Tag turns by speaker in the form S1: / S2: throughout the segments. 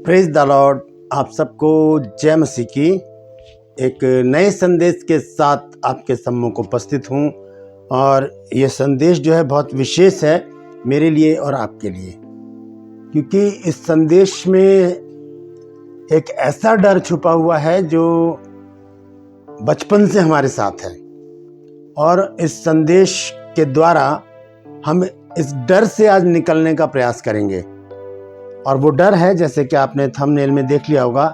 S1: Praise the Lord. आप सबको जय मसीह की। एक नए संदेश के साथ आपके सम्मुख उपस्थित हूँ और ये संदेश जो है बहुत विशेष है मेरे लिए और आपके लिए, क्योंकि इस संदेश में एक ऐसा डर छुपा हुआ है जो बचपन से हमारे साथ है और इस संदेश के द्वारा हम इस डर से आज निकलने का प्रयास करेंगे। और वो डर है, जैसे कि आपने थंबनेल में देख लिया होगा,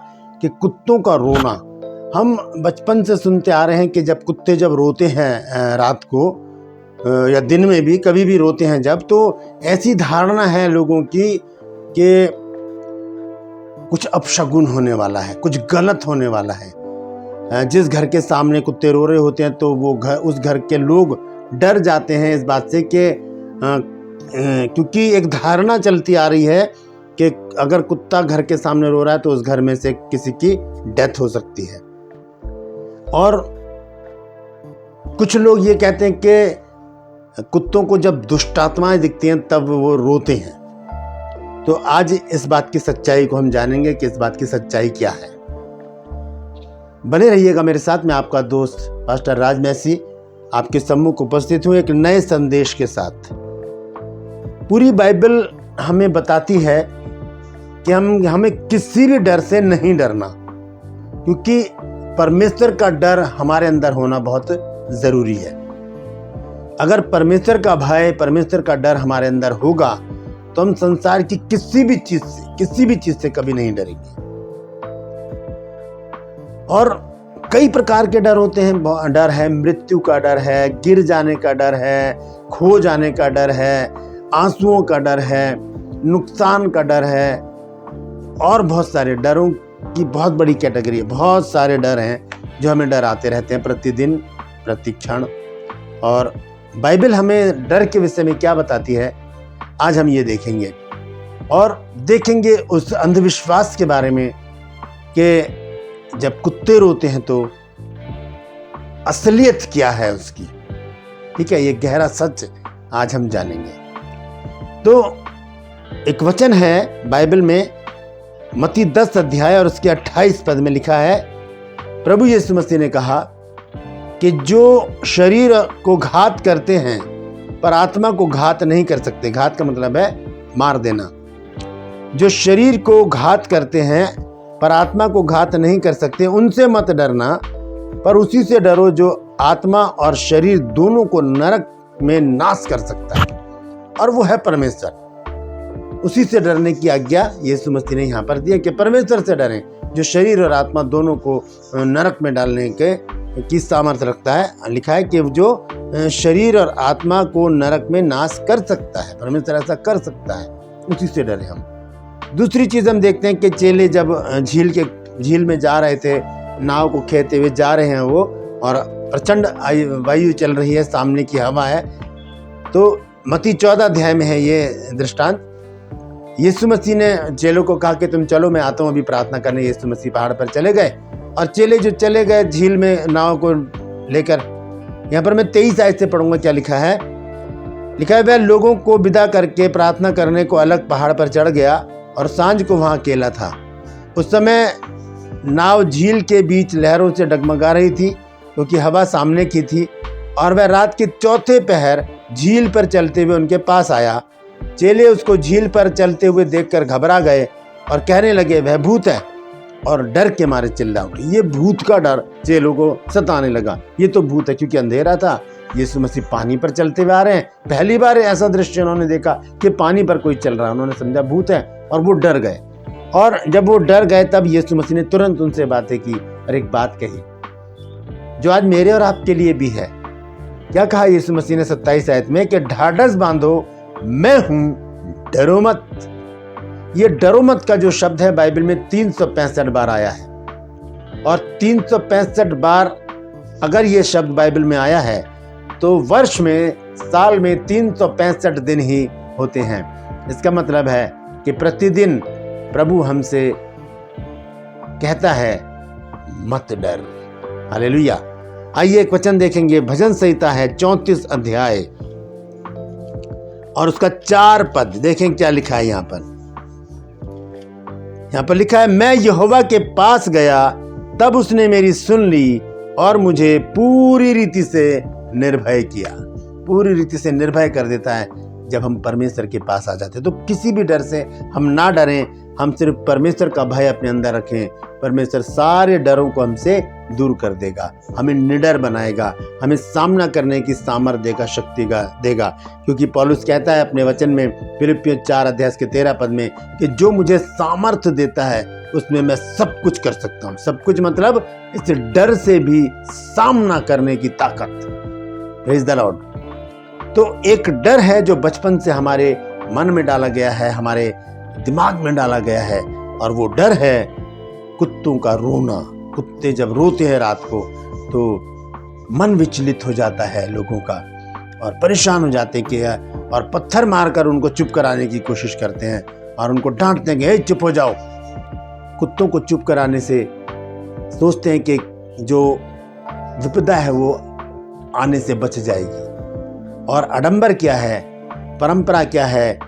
S1: कि कुत्तों का रोना। हम बचपन से सुनते आ रहे हैं कि जब कुत्ते रोते हैं रात को या दिन में भी कभी भी रोते हैं जब, तो ऐसी धारणा है लोगों की कि कुछ अपशगुन होने वाला है, कुछ गलत होने वाला है। जिस घर के सामने कुत्ते रो रहे होते हैं तो वो उस घर के लोग डर जाते हैं इस बात से कि क्योंकि एक धारणा चलती आ रही है कि अगर कुत्ता घर के सामने रो रहा है तो उस घर में से किसी की डेथ हो सकती है। और कुछ लोग ये कहते हैं कि कुत्तों को जब दुष्ट आत्माएं दिखती हैं तब वो रोते हैं। तो आज इस बात की सच्चाई को हम जानेंगे कि इस बात की सच्चाई क्या है। बने रहिएगा मेरे साथ। मैं आपका दोस्त पास्टर राज मैसी आपके सम्मुख उपस्थित हूँ एक नए संदेश के साथ। पूरी बाइबल हमें बताती है कि हमें किसी भी डर से नहीं डरना, क्योंकि परमेश्वर का डर हमारे अंदर होना बहुत जरूरी है। अगर परमेश्वर का भय, परमेश्वर का डर हमारे अंदर होगा तो हम संसार की किसी भी चीज से कभी नहीं डरेंगे। और कई प्रकार के डर होते हैं। डर है मृत्यु का डर है, गिर जाने का डर है, खो जाने का डर है, आंसुओं का डर है, नुकसान का डर है, और बहुत सारे डरों की बहुत बड़ी कैटेगरी है। बहुत सारे डर हैं जो हमें डराते रहते हैं प्रतिदिन, प्रति क्षण। और बाइबल हमें डर के विषय में क्या बताती है, आज हम ये देखेंगे। और देखेंगे उस अंधविश्वास के बारे में कि जब कुत्ते रोते हैं तो असलियत क्या है उसकी। ठीक है, ये गहरा सच आज हम जानेंगे। तो एक वचन है बाइबल में, मत्ती 10 अध्याय और उसके 28 पद में लिखा है, प्रभु यीशु मसीह ने कहा कि जो शरीर को घात करते हैं पर आत्मा को घात नहीं कर सकते। घात का मतलब है मार देना। जो शरीर को घात करते हैं पर आत्मा को घात नहीं कर सकते, उनसे मत डरना, पर उसी से डरो जो आत्मा और शरीर दोनों को नरक में नाश कर सकता है, और वो है परमेश्वर। उसी से डरने की आज्ञा यीशु मसीह ने यहाँ पर दिया कि परमेश्वर से डरें जो शरीर और आत्मा दोनों को नरक में डालने की सामर्थ्य रखता है। लिखा है कि जो शरीर और आत्मा को नरक में नाश कर सकता है, परमेश्वर ऐसा कर सकता है, उसी से डरें हम। दूसरी चीज हम देखते हैं कि चेले जब झील में जा रहे थे, नाव को खेते हुए जा रहे हैं वो, और प्रचंड वायु चल रही है, सामने की हवा है। तो मत्ती 14 अध्याय में है ये दृष्टांत। यीशु मसीह ने चेलों को कहा कि तुम चलो, मैं आता हूँ अभी प्रार्थना करने। यीशु मसीह पहाड़ पर चले गए और चेले जो चले गए झील में नाव को लेकर। यहाँ पर मैं 23 आयत से पढ़ूंगा क्या लिखा है। लिखा है, वह लोगों को विदा करके प्रार्थना करने को अलग पहाड़ पर चढ़ गया और सांझ को वहां अकेला था। उस समय नाव झील के बीच लहरों से डगमगा रही थी, क्योंकि हवा सामने की थी। और वह रात के चौथे पहर झील पर चलते हुए उनके पास आया। चेले उसको झील पर चलते हुए देखकर घबरा गए और कहने लगे, वह भूत है, और डर के मारे चिल्ला उठे। ये भूत का डर चेलों को सताने लगा। ये तो भूत है, क्योंकि अंधेरा था। यीशु मसीह पानी पर चलते हुए आ रहे हैं। पहली बार ऐसा दृश्य उन्होंने देखा कि पानी पर कोई चल रहा है। उन्होंने समझा भूत है और वो डर गए। और जब वो डर गए तब यीशु मसीह ने तुरंत उनसे बातें की और एक बात कही जो आज मेरे और आपके लिए भी है। क्या कहा यीशु मसीह ने 27 आयत में कि ढाढ़स बांधो, मैं हूं, डरो मत। ये डरो मत का जो शब्द है बाइबल में 365 बार आया है। और 365 बार अगर ये शब्द बाइबल में आया है तो वर्ष में, साल में 365 दिन ही होते हैं। इसका मतलब है कि प्रतिदिन प्रभु हमसे कहता है मत डर। हालेलुया। आइए एक वचन देखेंगे। भजन संहिता है 34 अध्याय और उसका 4 पद। देखें क्या लिखा है यहाँ पर। यहाँ पर लिखा है, मैं यहोवा के पास गया, तब उसने मेरी सुन ली और मुझे पूरी रीति से निर्भय किया। पूरी रीति से निर्भय कर देता है जब हम परमेश्वर के पास आ जाते हैं। तो किसी भी डर से हम ना डरें, हम सिर्फ परमेश्वर का भय अपने अंदर रखें। परमेश्वर सारे डरों को हमसे दूर कर देगा, हमें निडर बनाएगा, हमें सामना करने की सामर्थ्य देगा, शक्ति देगा। क्योंकि पौलुस कहता है अपने वचन में फिलिप्पियों 4:13 में कि जो मुझे सामर्थ्य देता है उसमें मैं सब कुछ कर सकता हूँ। सब कुछ मतलब इस डर से भी सामना करने की ताकत। Praise the Lord. तो एक डर है जो बचपन से हमारे मन में डाला गया है, हमारे दिमाग में डाला गया है, और वो डर है कुत्तों का रोना। कुत्ते जब रोते हैं रात को तो मन विचलित हो जाता है लोगों का, और परेशान हो जाते हैं कि और पत्थर मारकर उनको चुप कराने की कोशिश करते हैं और उनको डांटते हैं कि हे चुप हो जाओ। कुत्तों को चुप कराने से सोचते हैं कि जो विपदा है वो आने से बच जाएगी। और आडंबर क्या है, परंपरा क्या है,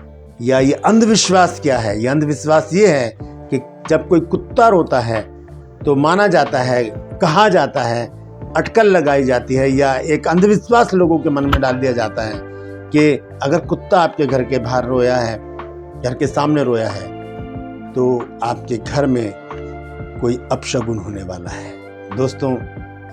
S1: या ये अंधविश्वास क्या है? ये अंधविश्वास ये है कि जब कोई कुत्ता रोता है तो माना जाता है, कहा जाता है, अटकल लगाई जाती है, या एक अंधविश्वास लोगों के मन में डाल दिया जाता है कि अगर कुत्ता आपके घर के बाहर रोया है, घर के सामने रोया है, तो आपके घर में कोई अपशगुन होने वाला है। दोस्तों,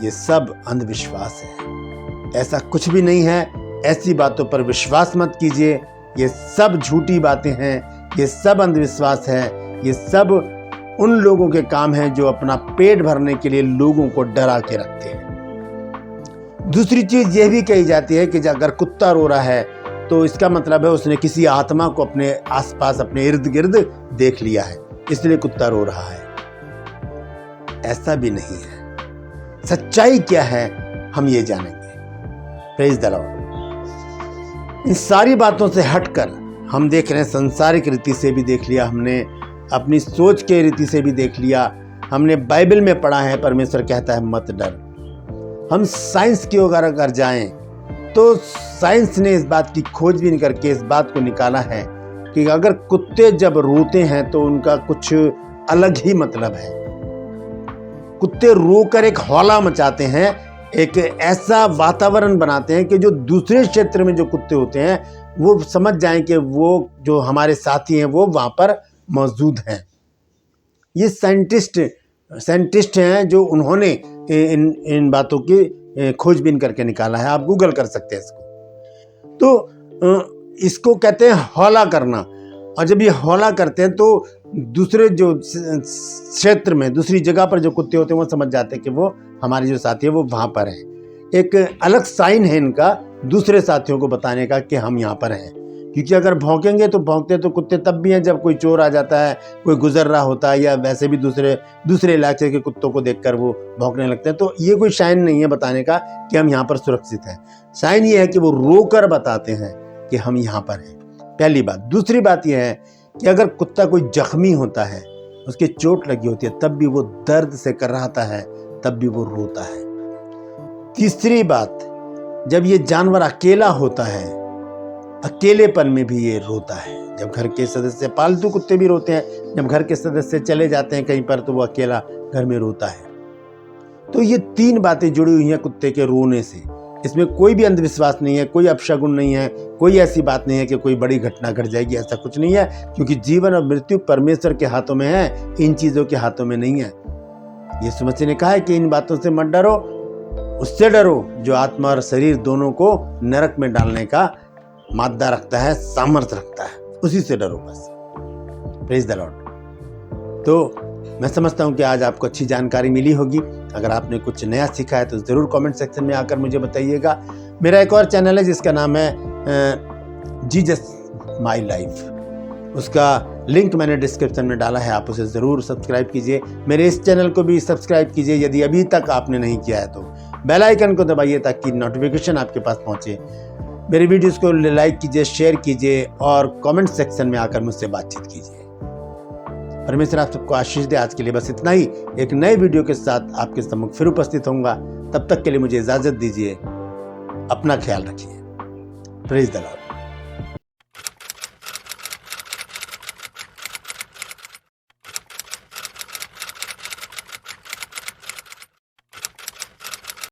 S1: ये सब अंधविश्वास है, ऐसा कुछ भी नहीं है। ऐसी बातों पर विश्वास मत कीजिए, ये सब झूठी बातें हैं, ये सब अंधविश्वास है, ये सब उन लोगों के काम हैं जो अपना पेट भरने के लिए लोगों को डरा के रखते हैं। दूसरी चीज यह भी कही जाती है कि अगर कुत्ता रो रहा है तो इसका मतलब है उसने किसी आत्मा को अपने आसपास, अपने इर्द गिर्द देख लिया है, इसलिए कुत्ता रो रहा है। ऐसा भी नहीं है। सच्चाई क्या है हम ये जानेंगे। Praise the Lord. इन सारी बातों से हटकर हम देख रहे हैं, सांसारिक रीति से भी देख लिया हमने, अपनी सोच के रीति से भी देख लिया हमने। बाइबल में पढ़ा है परमेश्वर कहता है मत डर। हम साइंस की ओर अगर जाएं तो साइंस ने इस बात की खोजबीन करके इस बात को निकाला है कि अगर कुत्ते जब रोते हैं तो उनका कुछ अलग ही मतलब है। कुत्ते रोकर एक हौला मचाते हैं, एक ऐसा वातावरण बनाते हैं कि जो दूसरे क्षेत्र में जो कुत्ते होते हैं वो समझ जाएं कि वो जो हमारे साथी हैं वो वहाँ पर मौजूद हैं। ये साइंटिस्ट हैं जो उन्होंने इन बातों की खोजबीन करके निकाला है। आप गूगल कर सकते हैं इसको। तो इसको कहते हैं हौला करना। और जब ये हौला करते हैं तो दूसरे जो क्षेत्र में, दूसरी जगह पर जो कुत्ते होते हैं वो समझ जाते हैं कि वो हमारे जो साथी है वो वहाँ पर हैं। एक अलग साइन है इनका दूसरे साथियों को बताने का कि हम यहाँ पर हैं। क्योंकि अगर भौंकेंगे तो भौंकते तो कुत्ते तब भी हैं जब कोई चोर आ जाता है, कोई गुजर रहा होता है, या वैसे भी दूसरे इलाके के कुत्तों को देखकर वो भौंकने लगते हैं। तो ये कोई साइन नहीं है बताने का कि हम यहाँ पर सुरक्षित हैं। साइन ये है कि वो रोकर बताते हैं कि हम यहाँ पर हैं। पहली बात। दूसरी बात यह है कि अगर कुत्ता कोई जख्मी होता है, उसके चोट लगी होती है, तब भी वो दर्द से कराहता है, तब भी वो रोता है। तीसरी बात, जब ये जानवर अकेला होता है, अकेलेपन में भी ये रोता है। जब घर के सदस्य, पालतू कुत्ते भी रोते हैं, जब घर के सदस्य चले जाते हैं कहीं पर तो वो अकेला घर में रोता है। तो ये तीन बातें जुड़ी हुई हैं कुत्ते के रोने से। इसमें कोई भी अंधविश्वास नहीं है, कोई अपशगुन नहीं है, कोई ऐसी बात नहीं है कि कोई बड़ी घटना घट जाएगी, ऐसा कुछ नहीं है। क्योंकि जीवन और मृत्यु परमेश्वर के हाथों में है, इन चीजों के हाथों में नहीं है। यीशु मसीह ने कहा है कि इन बातों से मत डरो, उससे डरो जो आत्मा और शरीर दोनों को नरक में डालने का मादा रखता है, सामर्थ्य रखता है, उसी से डरो बस। Praise the Lord. तो मैं समझता हूं कि आज आपको अच्छी जानकारी मिली होगी। अगर आपने कुछ नया सीखा है तो ज़रूर कमेंट सेक्शन में आकर मुझे बताइएगा। मेरा एक और चैनल है जिसका नाम है जीसस माई लाइफ, उसका लिंक मैंने डिस्क्रिप्शन में डाला है, आप उसे ज़रूर सब्सक्राइब कीजिए। मेरे इस चैनल को भी सब्सक्राइब कीजिए यदि अभी तक आपने नहीं किया है तो। बेल आइकन को दबाइए ताकि नोटिफिकेशन आपके पास पहुँचे। मेरे वीडियोस को लाइक कीजिए, शेयर कीजिए और कमेंट सेक्शन में आकर मुझसे बातचीत कीजिए। परमेश्वर आप सबको आशीष दे। आज के लिए बस इतना ही। एक नए वीडियो के साथ आपके सम्मुख फिर उपस्थित होऊंगा। तब तक के लिए मुझे इजाजत दीजिए। अपना ख्याल रखिए। Praise the Lord.